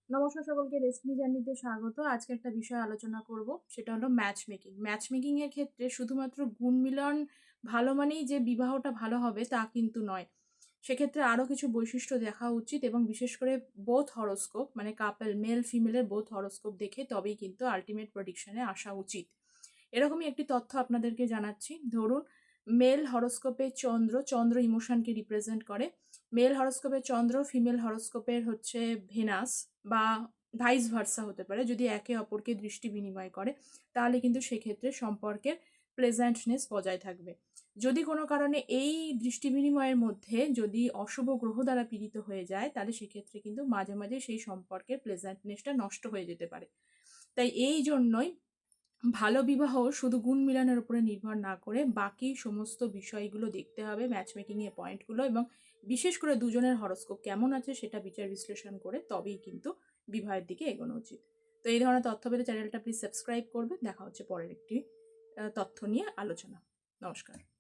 নমস্কার সকলকে, রেসিপি জার্নিতে স্বাগত। আজকে একটা বিষয় আলোচনা করব, সেটা হলো ম্যাচ মেকিং। ম্যাচ মেকিং এর ক্ষেত্রে শুধুমাত্র গুণ মিলন ভালো মানেই যে বিবাহটা ভালো হবে তা কিন্তু নয়। সেক্ষেত্রে আরও কিছু বৈশিষ্ট্য দেখা উচিত এবং বিশেষ করে বোথ হরোস্কোপ মানে কাপল মেল ফিমেলের বোথ হরোস্কোপ দেখে তবেই কিন্তু আলটিমেট প্রেডিকশনে আসা উচিত। এরকমই একটি তথ্য আপনাদেরকে জানাচ্ছি। ধরুন, মেল হরোস্কোপে চন্দ্র চন্দ্র ইমোশনকে রিপ্রেজেন্ট করে। মেল হরোস্কোপের চন্দ্র, ফিমেল হরোস্কোপের হচ্ছে ভেনাস, বা ভাইস ভার্সা হতে পারে। যদি একে অপরকে দৃষ্টি বিনিময় করে তাহলে কিন্তু সেক্ষেত্রে সম্পর্কের প্লেজেন্টনেস বজায় থাকবে। যদি কোনো কারণে এই দৃষ্টি বিনিময়ের মধ্যে যদি অশুভ গ্রহ দ্বারা পীড়িত হয়ে যায় তাহলে সেক্ষেত্রে কিন্তু মাঝে মাঝে সেই সম্পর্কের প্লেজেন্টনেসটা নষ্ট হয়ে যেতে পারে। তাই এই জন্যই ভালো বিবাহ শুধু গুণ মিলানের উপরে নির্ভর না করে বাকি সমস্ত বিষয়গুলো দেখতে হবে, ম্যাচ মেকিং এর পয়েন্টগুলো, এবং বিশেষ করে দুজনের হরোস্কোপ কেমন আছে সেটা বিচার বিশ্লেষণ করে তবেই কিন্তু বিবাহের দিকে এগোনো উচিত। তো এই ধরনের তথ্য পেতে চ্যানেলটা প্লিজ সাবস্ক্রাইব করবে। দেখা হচ্ছে পরের একটি তথ্য নিয়ে আলোচনা। নমস্কার।